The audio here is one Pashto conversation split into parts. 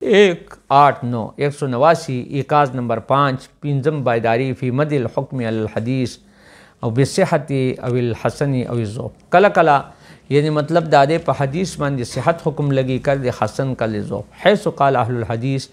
189 इकाज नंबर 5 पिंजम बायदारी फी मदिल हुक्म अल हदीस और बिस्सहत अविल हसन अविज़ो कला कला यानी मतलब दादे पर हदीस मान सेहत हुक्म लगी कर दे हसन का लिज़ो है सुकाल अहलुल हदीस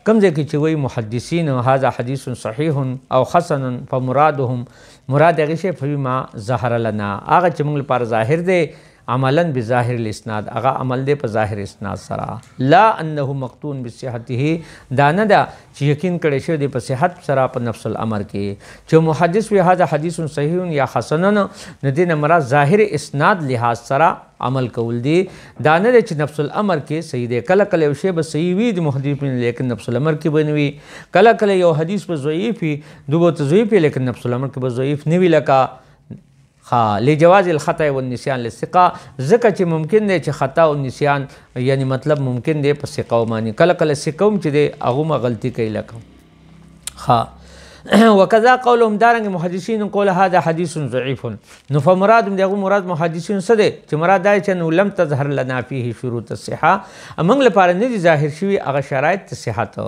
कमजे की चवई मुहद्दिसीन हाजा हदीस सहीहुन और हसन फ़मुरादहुम मुराद अगिशे फ़ीमा ज़हर लना आगा चमंगल पर ज़ाहिर दे अमलन बिज़ाहिर इस्नाद आगा अमल दे पर ज़ाहिर इस्नाद सरा ला अन्नहु मक़तून बिस्सहतिही दानदा ची यकीन करे शे दे पर सेहत सरा पर नफ्सुल अमर के जो मुहद्दिस व हाजा हदीस सहीहुन या हसनन नदीन मरा ज़ाहिर इस्नाद लिहाज सरा अमल कौल दी दाने दे नफ्सुल अमर के सही दे कल कल उशे ब सही वीद मुहद्दिस लेकिन नफ्सुल अमर की बनवी कल कल यो हदीस पर ज़ईफ़ी दुगो तज़ईफ़ लेकिन नफ्सुल अमर के ब ज़ईफ़ नवी लका हाँ ले जवाज़ ख़ता व निस्यान लिसिक़ा ज़का च मुमकिन दे च ख़ता व निस्यान यानी मतलब मुमकिन दे पर सिक़ाव मानी कल कल सिक़म च दे अगुमा गलती कई लका हाँ वकज़ा क़ौलुहुम दारंग मुहद्दिसीन क़ौल हाज़ा हदीसुन ज़ईफ़ुन नु फ़मुराद दे मुराद मुहद्दिसीन सदे च मुराद आए च नु लम तज़हर लना फ़ीही शुरूत अस्सिहा अमंगल पार निजी ज़ाहिर शुवी अगर शराइत सिहत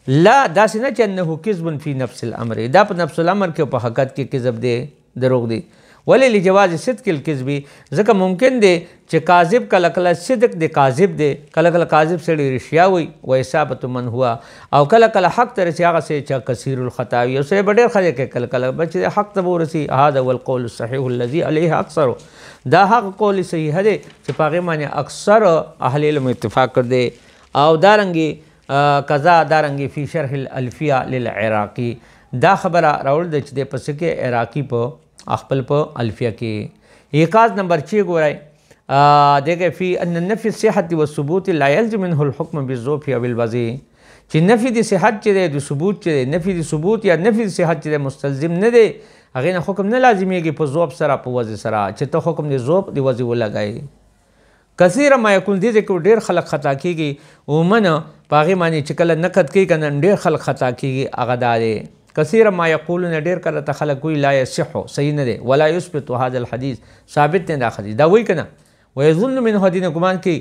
ला दासिना च अन्नहु किज़्बुन फ़ी नफ्सिल अमर दा पर नफ्सुल अमर के ऊपर हक़त के किज़ब दे दरोग दी वले ली जवाज़ सिद्क़िल किज़्बी ज़का मुमकिन दे च काज़िब कल कल सिद्क़ दे काज़िब दे कल कल काज़िब से रिशिया हुई व इसाबत मन हुआ और कल कल हक़ तरह से आगा से च कसीरुल ख़तावी उसे बड़े खजे के कल कल बच्चे हक़ तबो रसी हाज़ा वल क़ौल सहीहुल लज़ी अलैहि अक्सर दा हक़ क़ौल सही हदे चिपागे माने अक्सर अहले इल्म इत्तिफ़ाक़ कर दे और दारंगी कज़ा दारंगी फ़ी शरहिल अल्फ़िया लिल इराक़ी दा खबरा राउल दे च दे पस के इराक़ी प अखपल प अल्फ़िया के एकाज नंबर 6 गोराय देखे फ़ी अन्न नफ़ी सेहत व सबूत ला यल्ज़म मिनहुल हुक्म बिज़्ज़ोफ़ि अविल वज़ी ची नफ़ी दी सेहत च दे सबूत च दे नफ़ी दी सबूत या नफ़ी दी सेहत च दे मुस्तलज़िम न दे अगे न हुक्म न लाजिमी कि प ज़ोब सरा प वज़ी सरा च तो हुक्म दे ज़ोब दी वज़ी वो लगाए कसीर मा यकुन दी को ढेर खलक खता कीगी उमन पागे मानी चिकल नकद की कन ढेर खलक खता कीगी अगदारे कसीर मा यक़ूलून ढेर कर तखलक कोई ला यसिहु सही न दे वला युस्बितु हाज़ल हदीस साबित ने दा हदीस दा वही कना व यज़ुन्नु मिन हदीन गुमान की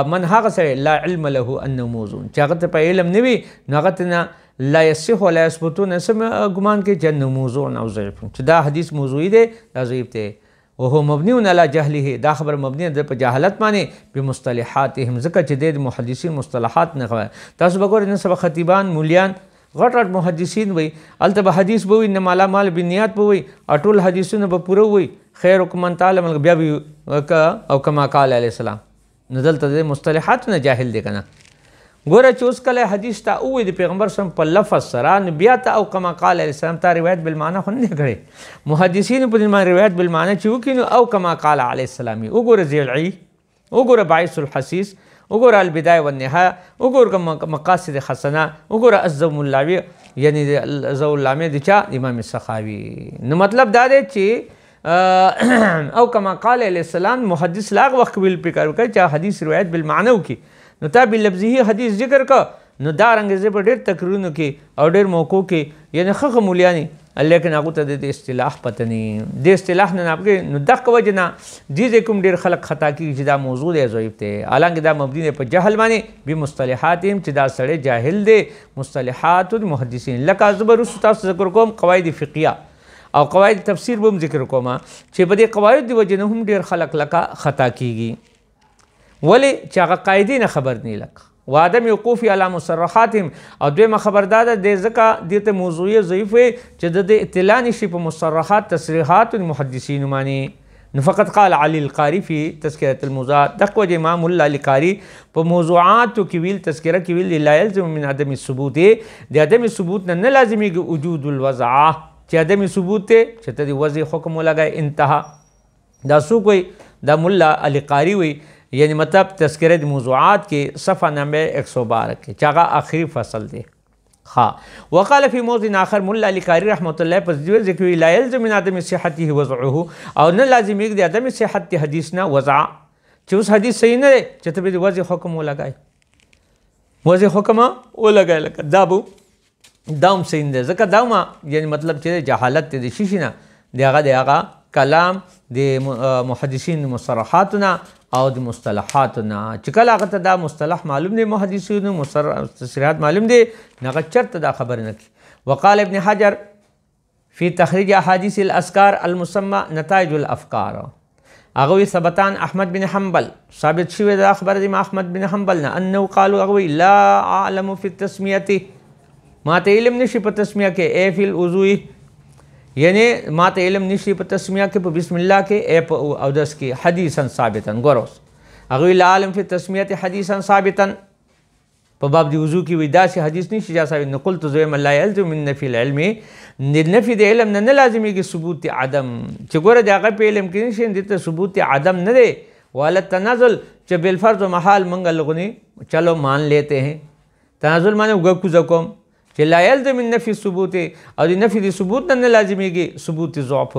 मन हाग से ला इल्म लहु अन्नहु मौज़ून चागत पे इल्म नवी नगत न ला यसिहु वला यसबुतु न सम गुमान के जन्न मौज़ून औ ज़ईफ़ दा हदीस मौज़ूई दे दा ज़ईफ़ दे वह मबनी अला जहलिही दा खबर मबनी दे पर जहालत माने बिमुस्तलहातिहिम ज़का च दे मुहद्दिसीन मुस्तलहात न खबर तासु बगौर न सब खतीबान मूलियान गट मुहद्दिसीन वही अलतब हदीस बोई न माला माल बिनियात बोई अटुल हदीसुन ब पूरा हुई खैर हुक्मन ताल मल बिया भी औ कमा काल अलैहिस्सलाम नदल तदे मुस्तलहात न जाहिल दे कना गोरा चूस कल हदीस ता उई दे पैगंबर सम पर लफ्ज़ सरा नबिया ता औ कमा काल अलैहिस्सलाम ता रिवायत बिल माना खन करे मुहद्दिसीन पर मा रिवायत बिल माना चू कि औ कमा काल अलैहिस्सलाम ओ गोरा ज़िलई ओ गोरा बाइसुल हसीस उगोर अलबिदाया व निहाया उगोर का मकासिद हसना उगोर अज़्ज़मुल्लावी यानी अज़्ज़मुल्लामी दिचा इमाम सखावी न मतलब दादे ची औ कमा काल अलैहिस्सलाम मुहद्दिस लाग वक्त बिल पिकर कर चा हदीस रिवायत बिल मानव की न ता बिल लफ्ज़ी हदीस जिक्र का न दारंग जे पर ढेर तकरीरों की और ढेर मौक़ों की यानी खख मूलियानी लेकिन आगू तो दे इस्तिलाह पतनी दे इस्तिलाह न आपके नुदक वजना जीजे कुम ढेर खलक खता की जिदा मौजूद है ज़ईफ़ थे हालांकि दा मबनी पर जहल माने भी मुस्तलहातिम चिदा सड़े जाहिल दे मुस्तलहात मुहद्दिसीन लका ज़बरुस ज़िक्र कोम क़वाइद फ़िक़िया और क़वाइद तफसीर बम ज़िक्र कोमा चे बदे क़वाइद वजना हम ढेर खलक लका खता कीगी वले चागा कायदे न खबर नहीं लक वादम वक़ूफ़ी अला मुसर्रहातिम और द्वेमा खबरदार दे ज़का देते मौज़ूई ज़ईफ़ चद इत्तिला निशी पर मुसर्रहात तस्रीहात मुहद्दिसीन मानी फ़क़त क़ाल अली अल-क़ारी फ़ी तज़किरतुल मुज़ात दक वजह इमाम अल-क़ारी पर मौज़ूआत किविल तज़किरा किविल ला यल्ज़मु मिन अदम सबूत दे अदम सबूत न लाज़िमी कि वजूदुल वज़अ च अदम सबूत च वज़ हुक्म लगाए इंतहा दासू कोई दा मुल्ला अल-क़ारी हुई यानी मतलब तज़किरत मौज़ूआत के सफ़ा नंबर 112 के चागा आखिरी फसल दे हाँ वक़ाल फ़ी मौज़िन आखर मुल्ला अल-क़ारी रहमतुल्लाह पर ज़िक्र ला यल्ज़मु मिन अदम सिहतिही वज़अहु और न लाज़िमी कि अदम सिहत हदीस न वज़अ च उस हदीस सही न च तब वज़ हुक्म वो लगाए वज़ हुक्म वो लगाए लगा दाबू दाम सही न ज़का दामा यानी मतलब च जहालत दे शीशी ना दे आगा کلام د محدثین مصطلحاتنا او د مصطلحاتنا چې کله هغه ته دا مصطلح معلوم دی محدثینو تصریحات معلوم دی هغه چرته دا خبر نه کوي. وقال ابن حجر فی تخریج احادیث الاذکار المسمى نتائج الافکار هغه ثبتان احمد بن حنبل ثابت شوی دا خبر دی ما احمد بن حنبل نه انه قالوا هغه لا اعلم فی التسمیه ما ته علم نشي په تسمیه کې ای فی الوضوء یعنی ما ته علم نشي په تسمیه کې په بسم الله کې ای په اودس کې حدیثا ثابتا ګوروس هغه لا عالم فی التسمیه حدیثا ثابتا په باب دی وضو کې وی داسې حدیث نشي جا ثابت نقل تو زویم الله يلزم من نفي العلم نفي د علم نه لازمي کې ثبوت عدم چې ګوره د هغه په علم کې نشي د ته ثبوت عدم نه دی ولا تنازل چې بالفرض و محال منګ لغنی چلو مان لیتے ہیں تنازل معنی وګ کو کوم چې لا يلزم من نفي الثبوت او د نفي د ثبوت نه لازميږي ثبوت ضعف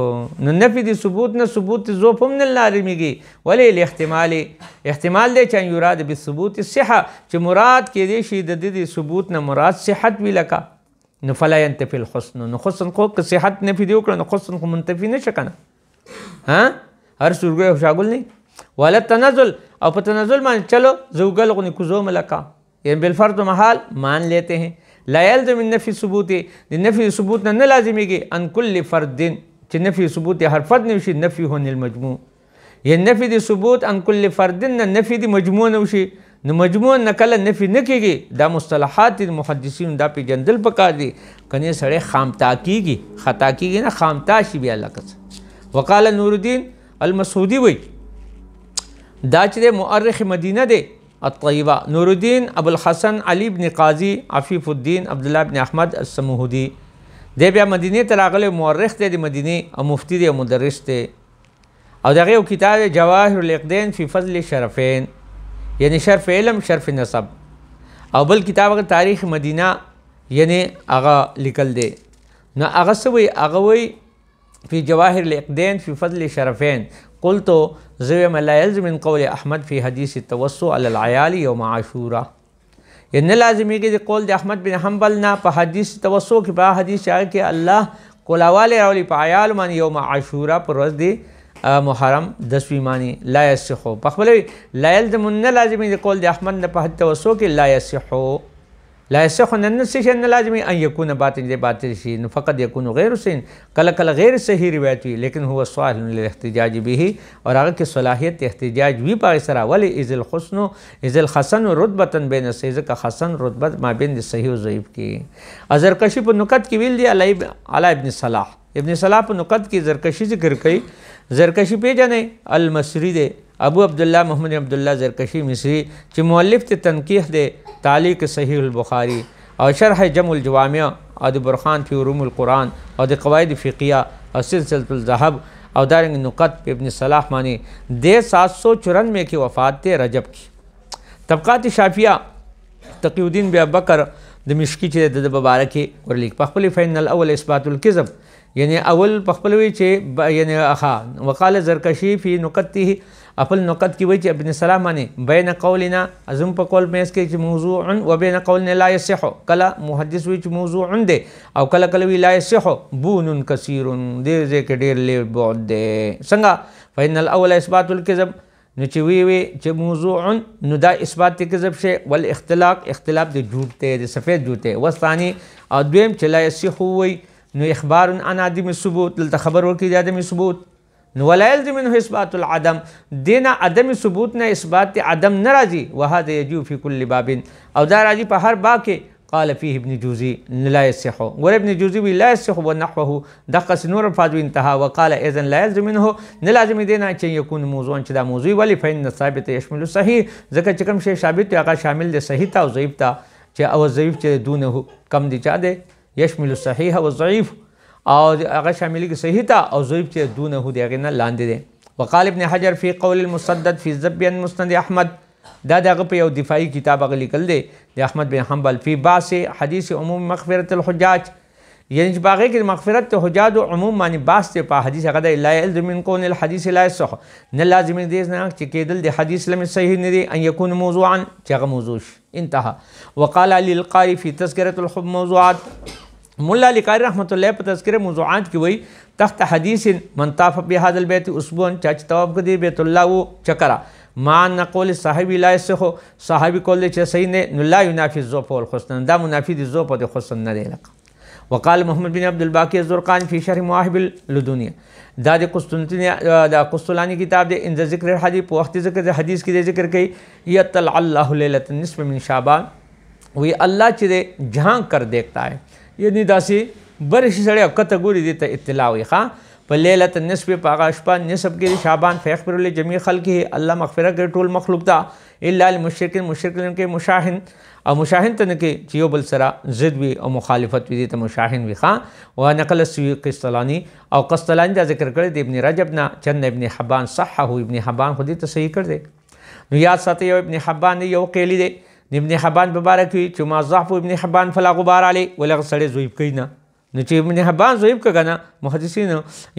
نو نفي د ثبوت نه ثبوت ضعف هم نه لازميږي ولې الاحتمال احتمال دی چې یراد بالثبوت الصحه چې مراد کې دی شي د دې ثبوت نه مراد صحت وی لکه نو فلا ينتفي الحسن نو حسن کو که صحت نفي دی وکړه نو حسن خو منتفي نشه کنه ها هر سورګو شاګل نه ولا تنزل او په تنزل باندې چلو زوګل غني کوزو ملکا یعنی بالفرض محال مان لیتے ہیں لا يلزم من نفي ثبوت نفي ثبوت نه لازميږي ان كل فرد چې نفي ثبوت هر فرد نشي نفي هون المجموع یعنی نفي د ثبوت ان كل فرد نه نفي د مجموع نشي نو مجموع نه کله نفي نه کیږي دا مصطلحات محدثین دا پیجندل پکار دي کني سړی خامتا کیږي خطا کیږي نه خامتا شي بیا لکه وقال نور الدين المسعودي وی دا چې مؤرخ مدینه دی الطیبہ نور الدین ابو الحسن علی بن قاضی عفیف الدین عبداللہ بن احمد السموحدی دی بیا مدینه ته راغلی مورخ دی د مدینه او مفتی دی او مدرس دی او دغه یو کتاب جواهر الاقدین فی فضل شرفین یعنی شرف علم شرف نسب او بل کتاب تاریخ مدینه یعنی هغه لیکل دی نو هغه سوی هغه وی فی جواهر الاقدین فی فضل شرفین قلت زویم لا يلزم من قول احمد فی حدیث التوسع علی العیال یوم عاشورا یعنی لازمی کې قول د احمد بن حنبل نه په حدیث توسع کې په حدیث آئے کې الله کولاواله راولي په عیال باندې یوم عاشورا پر ورځ دی محرم 10 معنی لا یصح په خپل لا يلزم نه لازمی د قول د احمد نه په توسع کې لا یصح لا يصح ان لازمي ان يكون باطل دي باطل شيء فقط يكون غیر سن کله کله غیر صحیح روایت وي لیکن هو صالح للاحتجاج به اور هغه کې صلاحیت احتجاج وی پای سره ولی اذ الحسن رتبه بین صحیح کا حسن رتبه ما بین صحیح او ضعیف کې زرکشی په نقط کې ویل دی علی ابن صلاح په نقط کې زرکشی ذکر کړي زرکشی پیژنې المصری دی ابو عبداللہ محمد عبداللہ زرکشی مصری چې مؤلف ته تنقیح دی تعلیق صحیح البخاری او شرح جمع الجوامع او د برخان فی علوم القرآن او د قواعد فقهیه او سلسلة الذهب او دارنګ نقط په ابن صلاح باندې د 794 کې وفات ته رجب کې طبقات شافعیه تقی الدین بن ابوبکر د مشکی چې د مبارکي ورلیک په خپل فین الاول اثبات الكذب یعنی اول په خپل وی چې یعنی اخا وقال زرکشی فی نقطه خپل نقط کې وی چې ابن سلام باندې بین قولنا ازم په قول مېس کې چې موضوع و بین قولنا لا يصح کله محدث وی چې موضوع دی او کله کله وی لا يصح بون کثیر دې ځکه ډیر له بعد دی څنګه فین الاول اثبات الكذب نو چې وی چې موضوع نو دا اثبات کذب شي ول اختلاف د جھوٹ ته د سفید جھوٹ ته وثانی او دویم چې لا يصح وی نو اخبار عن عدم الثبوت دلته خبر ورکړي د عدم ثبوت نو ولا يلزم منه اثبات العدم دین عدم ثبوت نه اثبات عدم ناراضي وهذا يجوز في كل باب او دا راضي په هر باب کې قال فيه ابن جوزي لا يصح ور ابن جوزي لا يصح ونحوه دقه نور الفاظ انتهى وقال اذا لا يلزم منه نه لازم دینه چې يكون موضوعا چې دا موضوع ولی فإن ثابت يشمل صحيح ځکه چې کوم شی ثابت هغه شامل دی صحیح تا او ضعیف تا چې او ضعیف چې دونه کم دي چا دی يشمل الصحيح والضعيف او هغه شامل کی صحیح تا او ضعیف چې دونه هو دی هغه نه لاندې دی وقال ابن حجر فی قول المسدد فی ذب مسند احمد دا دغه په یو دفاعي کتاب هغه لیکل دی د احمد بن حنبل فی باس حدیث عموم مغفرت الحجاج یعنی چې باغې کې مغفرت حجاج او عموم معنی باس ته په حدیث هغه د لا يلزم من كون الحديث لا يصح نه لازم دي نه چې کېدل د حدیث لم صحیح نه دي ان يكون موضوعا چې هغه موضوع انتهى وقال للقاری فی تذکرة الحب موضوعات مولا علی قاری رحمۃ اللہ په تذکرہ موضوعات کې وایي تحت حدیث من طاف بهذا البيت اسبوعا چا طواف کړي بیت الله و چکرا ما نقول صحابي لا يصح صحابي کول چې صحیح نه لا ينافي الذوق والحسن دا منافي دي ذوق او حسن نه دی لکه. وقال محمد بن عبد الباقي الزرقاني في شرح مواهب اللدنيه دا د قسطنطنیه دا قسطلانی کتاب دی ان ذکر الحدیث په وخت ذکر د حدیث کې ذکر کوي یطلع الله ليله النصف من شعبان وی الله چې جهان کر دیکھتا ہے یعنی داسې برشي سړی کته ګوري دي ته اطلاع وي ښه په لیلة النصف په هغه شپه نصف کې شعبان فیغفر لجميع خلقه الله مغفرت کوي ټول مخلوق ته الا المشرکین مشرکین کې مشاهن او مشاهن ته نه کې چې یو بل سره ضد وي او مخالفت وي ته مشاهن وي ښه او نقل السوي قسطلانی او قسطلانی دا ذکر کړی د ابن رجب نه چند ابن حبان صححه ابن حبان خو دې ته صحیح کړ دی نو یاد ساتئ یو ابن حبان یو قیلی دی ابن حبان مبارک وي چې ما ضعف ابن حبان فلا غبار علی ولغه سړی ضعیف کوي نه نو چې ابن حبان ضعیف کګنه محدثین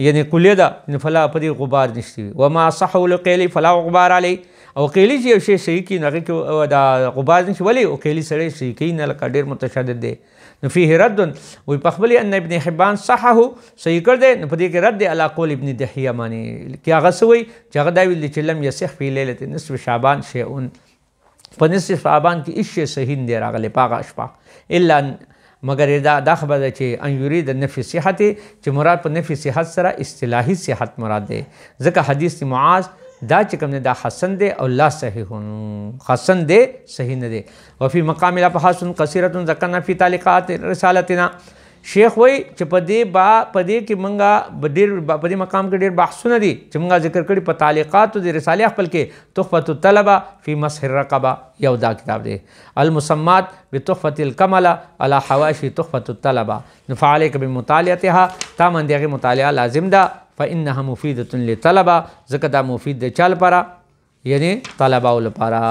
یعنی کلیه ده فلا پدې غبار نشتی و ما صح القیلی فلا غبار علی او قیلی چې یو شی صحیح کی نه کې دا غبار نشي ولی او قیلی سړی صحیح کوي نه لکه ډیر متشدد دی نو فيه رد وي پخبلی ان ابن حبان صحه صحیح کړ دی نو پدې کې رد دی علی قول ابن دحیه معنی کې هغه سوی چې هغه دا ویل چې لم یصح فی لیلۃ نصف شعبان شیء په نصف شعبان کې هیڅ صحیح دی راغلی پاغه شپه الا مگر دا خبره چې ان یرید نفی صحت چې مراد په نفی صحت سره اصطلاحي صحت مراد دی ځکه حدیث معاذ دا چې کوم نه دا حسن دی او لا صحیح حسن دی صحیح نه دی وفي مقام الابحاث قصيره ذکرنا فی تعلیقات رسالتنا شیخ وای چې په دې کې منګه ډیر په دې مقام کې ډیر بحثونه دي چې منګه ذکر کړي په تعلیقات د رساله خپل کې تحفه الطلبه فی مسح الرقبه یو دا کتاب دی المسمات بتحفه الکمل علی حواشی تحفه الطلبه نفعلک بمطالعتها تا من دغه مطالعه لازم ده فانها مفیده للطلبه ځکه دا مفید دی چل لپاره یعنی طلبه لپاره.